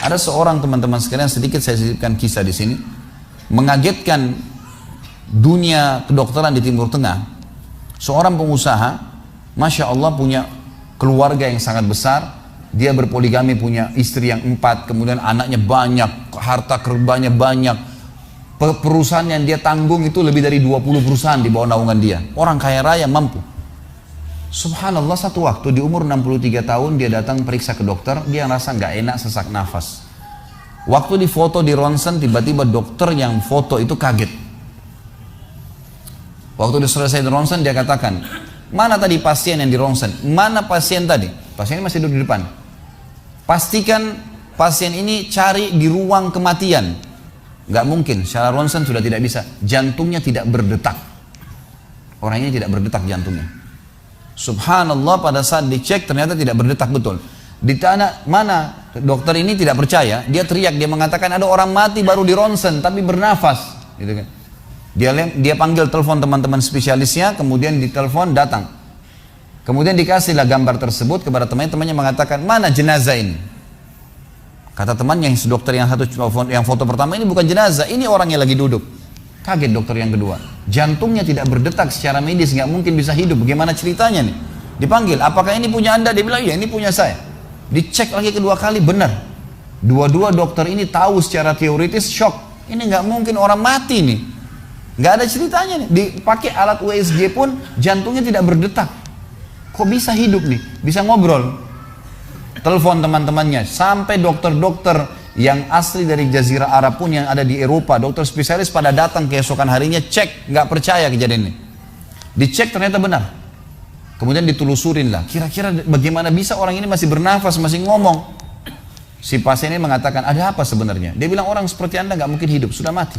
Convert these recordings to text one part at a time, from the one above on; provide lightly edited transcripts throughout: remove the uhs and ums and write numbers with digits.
Ada seorang teman-teman sekalian, sedikit saya sisipkan kisah di sini, mengagetkan dunia kedokteran di Timur Tengah. Seorang pengusaha, Masya Allah, punya keluarga yang sangat besar. Dia berpoligami, punya istri yang 4, kemudian anaknya banyak, harta kerbanya banyak. Perusahaan yang dia tanggung itu lebih dari 20 perusahaan di bawah naungan dia. Orang kaya raya, mampu. Subhanallah, satu waktu di umur 63 tahun dia datang periksa ke dokter, dia ngerasa nggak enak, sesak nafas. Waktu difoto di ronsen, tiba-tiba dokter yang foto itu kaget. Waktu selesai di ronsen, dia katakan, mana tadi pasien yang di ronsen? Mana pasien tadi? Pasien ini masih duduk di depan. Pastikan pasien ini cari di ruang kematian. Nggak mungkin, secara ronsen sudah tidak bisa. Jantungnya tidak berdetak. Orang ini tidak berdetak jantungnya. Subhanallah, pada saat dicek ternyata tidak berdetak betul. Di tanah mana dokter ini tidak percaya, dia teriak, dia mengatakan ada orang mati baru di ronsen tapi bernafas, gitu kan. Dia panggil telepon teman-teman spesialisnya, kemudian ditelepon datang. Kemudian dikasihlah gambar tersebut kepada temannya mengatakan, mana jenazah ini? Kata temannya yang dokter yang satu, yang foto pertama, ini bukan jenazah, ini orang yang lagi duduk. Kaget dokter yang kedua, jantungnya tidak berdetak secara medis, nggak mungkin bisa hidup. Bagaimana ceritanya nih? Dipanggil, apakah ini punya anda? Dia bilang, iya ini punya saya. Dicek lagi kedua kali, benar. Dua-dua dokter ini tahu secara teoritis, shock. Ini nggak mungkin orang mati nih. Nggak ada ceritanya nih. Dipakai alat USG pun jantungnya tidak berdetak. Kok bisa hidup nih? Bisa ngobrol. Telepon teman-temannya, sampai dokter-dokter yang asli dari Jazirah Arab pun yang ada di Eropa, dokter spesialis pada datang keesokan harinya, cek, nggak percaya kejadian ini. Dicek ternyata benar. Kemudian ditelusurin lah, kira-kira bagaimana bisa orang ini masih bernafas, masih ngomong. Si pasien ini mengatakan, ada apa sebenarnya? Dia bilang, orang seperti anda nggak mungkin hidup, sudah mati.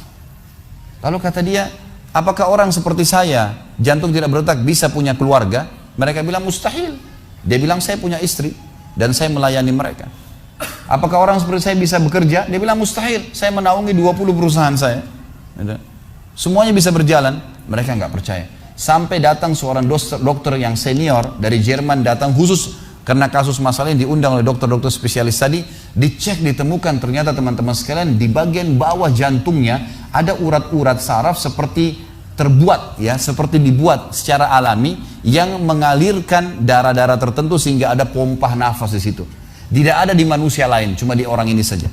Lalu kata dia, apakah orang seperti saya, jantung tidak berdetak, bisa punya keluarga? Mereka bilang mustahil. Dia bilang, saya punya istri dan saya melayani mereka. Apakah orang seperti saya bisa bekerja? Dia bilang mustahil, saya menaungi 20 perusahaan saya. Semuanya bisa berjalan. Mereka nggak percaya. Sampai datang seorang dokter yang senior dari Jerman, datang khusus karena kasus masalah ini, diundang oleh dokter-dokter spesialis tadi. Dicek, ditemukan ternyata teman-teman sekalian, di bagian bawah jantungnya ada urat-urat saraf seperti terbuat, ya, seperti dibuat secara alami yang mengalirkan darah-darah tertentu sehingga ada pompa nafas di situ. Tidak ada di manusia lain, cuma di orang ini saja.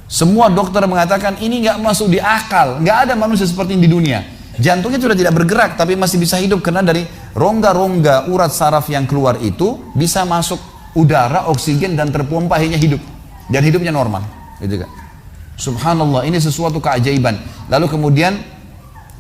Semua dokter mengatakan ini nggak masuk di akal, nggak ada manusia seperti ini di dunia. Jantungnya sudah tidak bergerak tapi masih bisa hidup karena dari rongga-rongga urat saraf yang keluar itu bisa masuk udara, oksigen dan terpompa, akhirnya hidup dan hidupnya normal, gitu kan. Subhanallah, ini sesuatu keajaiban. Lalu kemudian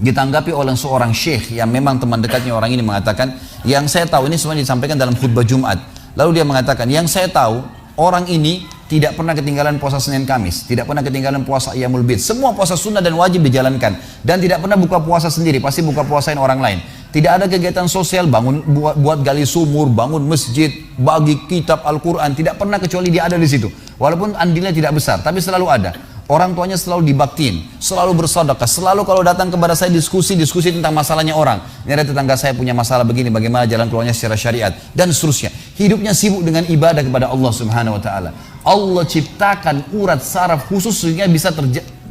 ditanggapi oleh seorang syekh yang memang teman dekatnya orang ini, mengatakan, yang saya tahu, ini semua disampaikan dalam khutbah Jumat. Lalu dia mengatakan, yang saya tahu, orang ini tidak pernah ketinggalan puasa Senin Kamis, tidak pernah ketinggalan puasa Ayyamul Bid. Semua puasa sunnah dan wajib dijalankan. Dan tidak pernah buka puasa sendiri, pasti buka puasain orang lain. Tidak ada kegiatan sosial, bangun buat gali sumur, bangun masjid, bagi kitab Al-Quran. Tidak pernah kecuali dia ada di situ. Walaupun andilnya tidak besar, tapi selalu ada. Orang tuanya selalu dibaktiin, selalu bersedekah, selalu kalau datang kepada saya diskusi tentang masalahnya orang. Ini ada tetangga saya punya masalah begini, bagaimana jalan keluarnya secara syariat, dan seterusnya. Hidupnya sibuk dengan ibadah kepada Allah Subhanahu Wa Taala. Allah ciptakan urat saraf khusus sehingga bisa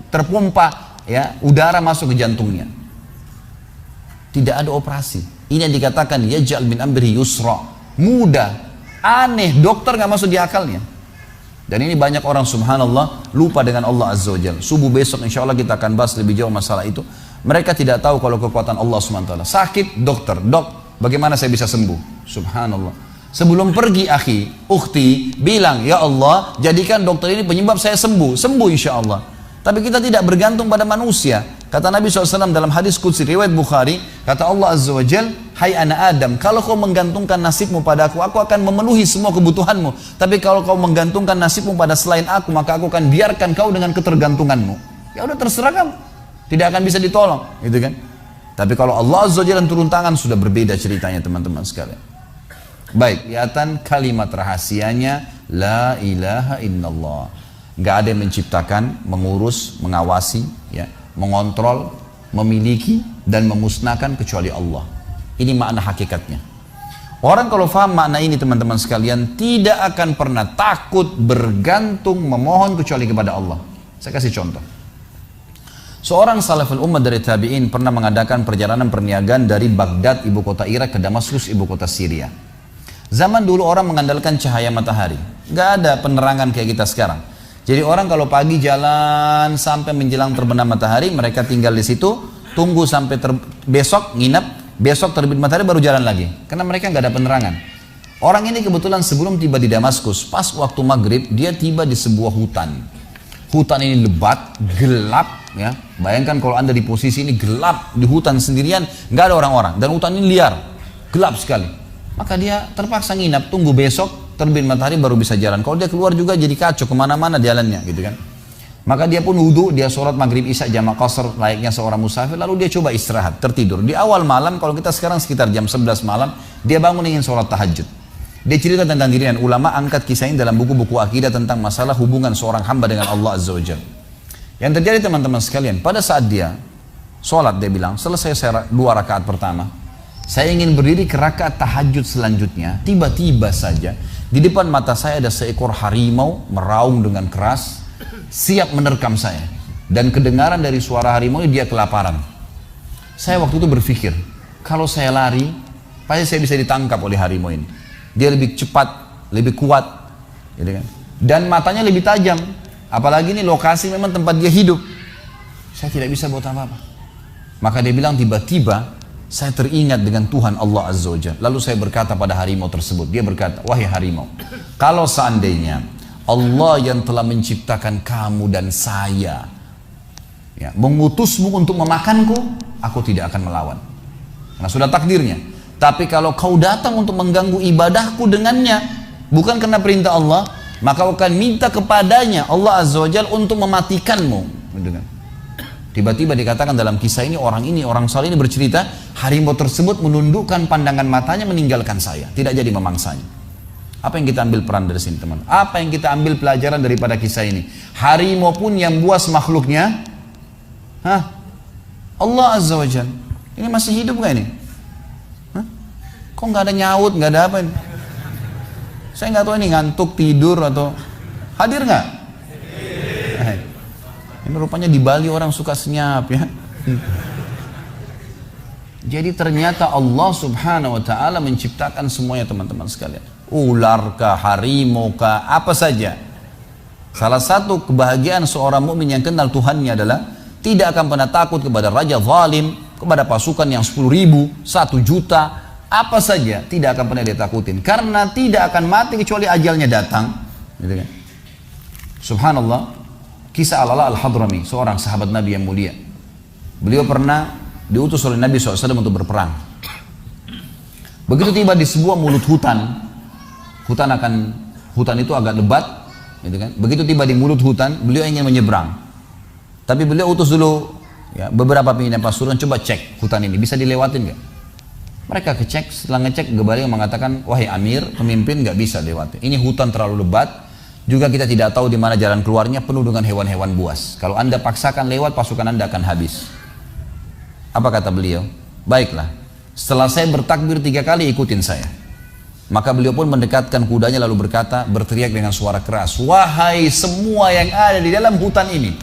terpompa, ya, udara masuk ke jantungnya. Tidak ada operasi. Ini yang dikatakan yaj'al min amri yusra, mudah, aneh, dokter nggak masuk di akalnya. Dan ini banyak orang subhanallah lupa dengan Allah Azza wa Jalla. Subuh besok insya Allah kita akan bahas lebih jauh masalah itu. Mereka tidak tahu kalau kekuatan Allah SWT. Sakit, dokter, dok, bagaimana saya bisa sembuh? Subhanallah. Sebelum pergi akhi, ukhti, bilang, ya Allah, jadikan dokter ini penyebab saya sembuh. Sembuh insya Allah. Tapi kita tidak bergantung pada manusia. Kata Nabi SAW dalam hadis Qudsi riwayat Bukhari, kata Allah Azza wa Jal, hai anak Adam, kalau kau menggantungkan nasibmu pada aku akan memenuhi semua kebutuhanmu. Tapi kalau kau menggantungkan nasibmu pada selain aku, maka aku akan biarkan kau dengan ketergantunganmu. Ya udah, terserah kamu, tidak akan bisa ditolong, gitu kan. Tapi kalau Allah Azza wa Jal turun tangan, sudah berbeda ceritanya teman-teman sekalian. Baik, kelihatan kalimat rahasianya la ilaha illallah. Nggak ada yang menciptakan, mengurus, mengawasi, ya, mengontrol, memiliki dan memusnahkan kecuali Allah. Ini makna hakikatnya. Orang kalau faham makna ini teman-teman sekalian, tidak akan pernah takut, bergantung, memohon kecuali kepada Allah. Saya kasih contoh. Seorang salaful ummah dari tabi'in pernah mengadakan perjalanan perniagaan dari Baghdad, ibu kota Irak, ke Damaskus, ibu kota Syria. Zaman dulu orang mengandalkan cahaya matahari. Gak ada penerangan kayak kita sekarang. Jadi orang kalau pagi jalan sampai menjelang terbenam matahari, mereka tinggal di situ, tunggu sampai besok, nginep, besok terbit matahari baru jalan lagi. Karena mereka nggak ada penerangan. Orang ini kebetulan sebelum tiba di Damaskus, pas waktu maghrib, dia tiba di sebuah hutan. Hutan ini lebat, gelap, ya. Bayangkan kalau anda di posisi ini gelap, di hutan sendirian, nggak ada orang-orang. Dan hutan ini liar, gelap sekali. Maka dia terpaksa nginap, tunggu besok, terbit matahari baru bisa jalan. Kalau dia keluar juga jadi kacau, kemana-mana jalannya, gitu kan. Maka dia pun wudhu, dia sholat maghrib isya jamak qasar layaknya seorang musafir, lalu dia coba istirahat, tertidur. Di awal malam, kalau kita sekarang sekitar jam 11 malam, dia bangun ingin sholat tahajud. Dia cerita tentang dirinya, ulama angkat kisah ini dalam buku-buku akidah tentang masalah hubungan seorang hamba dengan Allah Azza wa Jalla. Yang terjadi teman-teman sekalian, pada saat dia sholat, dia bilang, selesai saya 2 rakaat pertama, saya ingin berdiri ke rakaat tahajud selanjutnya, tiba-tiba saja, di depan mata saya ada seekor harimau meraung dengan keras, siap menerkam saya. Dan kedengaran dari suara harimau dia kelaparan. Saya waktu itu berpikir, kalau saya lari, pasti saya bisa ditangkap oleh harimau ini. Dia lebih cepat, lebih kuat, gitu kan? Dan matanya lebih tajam. Apalagi ini lokasi memang tempat dia hidup. Saya tidak bisa buat apa-apa. Maka dia bilang tiba-tiba saya teringat dengan Tuhan Allah Azza wa Jalla. Lalu saya berkata pada harimau tersebut. Dia berkata, wahai harimau, kalau seandainya Allah yang telah menciptakan kamu dan saya, ya, mengutusmu untuk memakanku, aku tidak akan melawan. Karena sudah takdirnya. Tapi kalau kau datang untuk mengganggu ibadahku dengannya, bukan karena perintah Allah, maka kau akan minta kepadanya Allah Azza wa Jalla untuk mematikanmu. Tiba-tiba dikatakan dalam kisah ini, orang saleh ini bercerita, harimau tersebut menundukkan pandangan matanya meninggalkan saya, tidak jadi memangsanya. Apa yang kita ambil peran dari sini teman? Apa yang kita ambil pelajaran daripada kisah ini? Harimau pun yang buas makhluknya, Allah Azza wa Jalla. Ini masih hidup gak ini? Kok nggak ada nyaut, nggak ada apa ini? Saya nggak tahu ini ngantuk, tidur atau hadir nggak? Ini rupanya di Bali orang suka senyap ya. Jadi ternyata Allah Subhanahu Wa Taala menciptakan semuanya teman-teman sekalian. Ular kah, harimau kah, apa saja. Salah satu kebahagiaan seorang mukmin yang kenal Tuhannya adalah tidak akan pernah takut kepada raja zalim, kepada pasukan yang 10.000, 1 juta. Apa saja tidak akan pernah dia takutin, karena tidak akan mati kecuali ajalnya datang, gitu kan? Subhanallah, kisah Al-Ala Al-Hadrami, seorang sahabat Nabi yang mulia. Beliau pernah diutus oleh Nabi SAW untuk berperang. Begitu tiba di sebuah mulut hutan, hutan itu agak lebat, gitu kan? Begitu tiba di mulut hutan, beliau ingin menyeberang, tapi beliau utus dulu ya, beberapa pimpinan pasukan, coba cek hutan ini bisa dilewatin nggak? Mereka kecek, setelah ngecek kembali mengatakan, wahai Amir, pemimpin nggak bisa lewati. Ini hutan terlalu lebat, juga kita tidak tahu di mana jalan keluarnya, penuh dengan hewan-hewan buas. Kalau anda paksakan lewat, pasukan anda akan habis. Apa kata beliau? Baiklah, setelah saya bertakbir 3 kali, ikutin saya. Maka beliau pun mendekatkan kudanya lalu berkata, berteriak dengan suara keras, wahai semua yang ada di dalam hutan ini,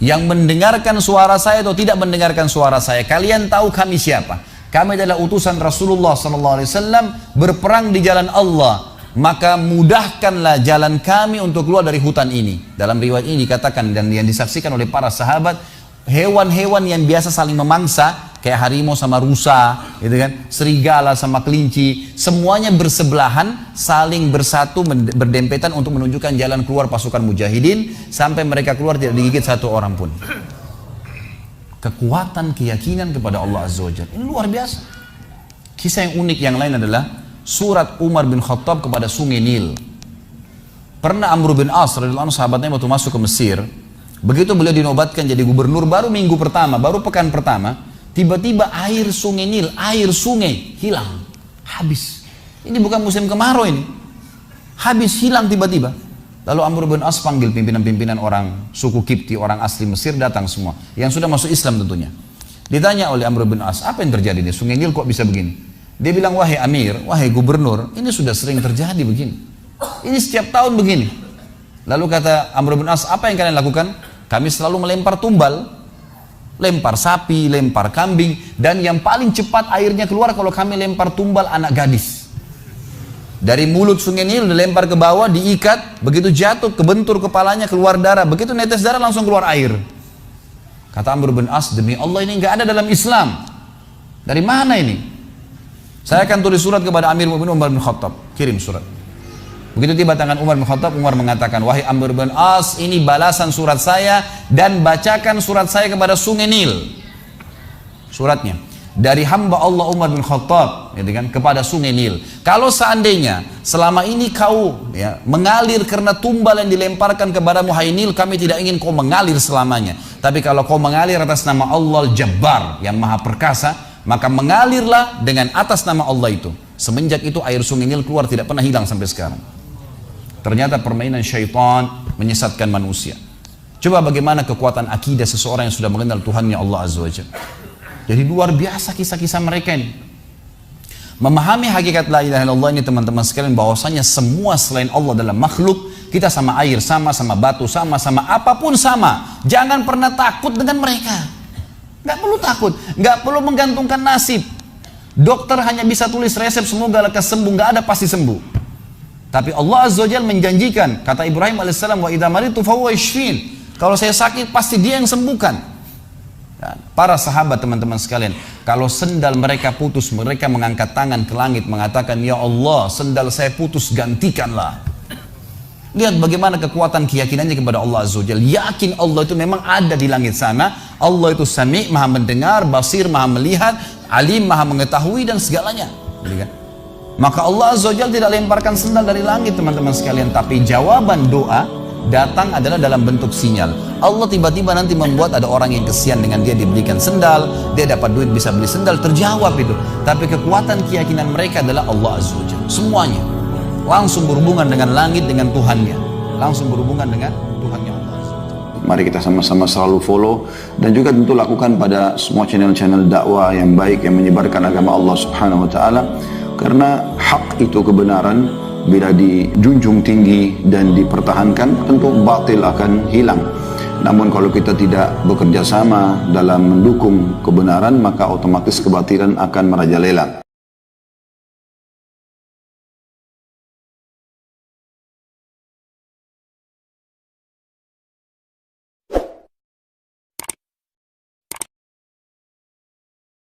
yang mendengarkan suara saya atau tidak mendengarkan suara saya, kalian tahu kami siapa? Kami adalah utusan Rasulullah SAW berperang di jalan Allah. Maka mudahkanlah jalan kami untuk keluar dari hutan ini. Dalam riwayat ini dikatakan dan yang disaksikan oleh para sahabat, hewan-hewan yang biasa saling memangsa, kayak harimau sama rusa, gitu kan, serigala sama kelinci, semuanya bersebelahan, saling bersatu, berdempetan untuk menunjukkan jalan keluar pasukan mujahidin, sampai mereka keluar tidak digigit 1 orang pun. Kekuatan keyakinan kepada Allah Azza wa Jalla ini luar biasa. Kisah yang unik yang lain adalah surat Umar bin Khattab kepada sungai Nil. Pernah Amr bin As radhiyallahu anhu, sahabatnya waktu masuk ke Mesir, begitu beliau dinobatkan jadi gubernur, baru minggu pertama, baru pekan pertama, tiba-tiba air sungai Nil, air sungai hilang, habis. Ini bukan musim kemarau ini, habis, hilang tiba-tiba. Lalu Amr bin As panggil pimpinan-pimpinan orang suku Kipti, orang asli Mesir, datang semua, yang sudah masuk Islam tentunya. Ditanya oleh Amr bin As, apa yang terjadi nih, sungai Nil kok bisa begini? Dia bilang, wahai Amir, wahai Gubernur, ini sudah sering terjadi begini. Ini setiap tahun begini. Lalu kata Amr bin As, apa yang kalian lakukan? Kami selalu melempar tumbal, lempar sapi, lempar kambing, dan yang paling cepat airnya keluar kalau kami lempar tumbal anak gadis. Dari mulut sungai Nil dilempar ke bawah, diikat, begitu jatuh, kebentur kepalanya, keluar darah. Begitu netes darah langsung keluar air. Kata Amr bin As, demi Allah ini nggak ada dalam Islam. Dari mana ini? Saya akan tulis surat kepada Amir Mu'minin Umar bin Khattab. Kirim surat. Begitu tiba tangan Umar bin Khattab, Umar mengatakan, wahai Amr bin As, ini balasan surat saya dan bacakan surat saya kepada sungai Nil. Suratnya. Dari hamba Allah Umar bin Khattab, gitu kan, kepada sungai Nil. Kalau seandainya selama ini kau mengalir karena tumbal yang dilemparkan kepadamu, hai Nil, kami tidak ingin kau mengalir selamanya. Tapi kalau kau mengalir atas nama Allah Al-Jabbar yang maha perkasa, maka mengalirlah dengan atas nama Allah itu. Semenjak itu air sungai Nil keluar tidak pernah hilang sampai sekarang. Ternyata permainan syaitan menyesatkan manusia. Coba bagaimana kekuatan akidah seseorang yang sudah mengenal Tuhannya Allah Azza wa Jalla. Jadi luar biasa kisah-kisah mereka ini. Memahami hakikat la ilaha illallah ini teman-teman sekalian, bahwasanya semua selain Allah dalam makhluk, kita sama air, sama batu, sama apapun sama. Jangan pernah takut dengan mereka. Gak perlu takut, gak perlu menggantungkan nasib. Dokter hanya bisa tulis resep semoga lekas sembuh, gak ada pasti sembuh. Tapi Allah Azza wa Jalla menjanjikan, kata Ibrahim alaihissalam, wa idza maritu fahuwa yashfin. Kalau saya sakit pasti dia yang sembuhkan. Para sahabat teman-teman sekalian, kalau sendal mereka putus, mereka mengangkat tangan ke langit mengatakan, ya Allah, sendal saya putus, gantikanlah. Lihat bagaimana kekuatan keyakinannya kepada Allah Azza wa Jalla. Yakin Allah itu memang ada di langit sana. Allah itu Sami', maha mendengar, Basir, maha melihat, Alim, maha mengetahui dan segalanya. Maka Allah Azza wa Jalla tidak lemparkan sendal dari langit teman-teman sekalian, tapi jawaban doa datang adalah dalam bentuk sinyal. Allah tiba-tiba nanti membuat ada orang yang kesian dengan dia, diberikan sendal, dia dapat duit bisa beli sendal, terjawab itu. Tapi kekuatan keyakinan mereka adalah Allah Azza wa Jalla. Semuanya langsung berhubungan dengan langit, dengan Tuhannya, langsung berhubungan dengan Tuhannya Allah Azza wa Jalla. Mari kita sama-sama selalu follow dan juga tentu lakukan pada semua channel-channel dakwah yang baik yang menyebarkan agama Allah Subhanahu wa taala, karena hak itu kebenaran bila dijunjung tinggi dan dipertahankan, tentu batil akan hilang. Namun kalau kita tidak bekerja sama dalam mendukung kebenaran, maka otomatis kebatilan akan merajalela.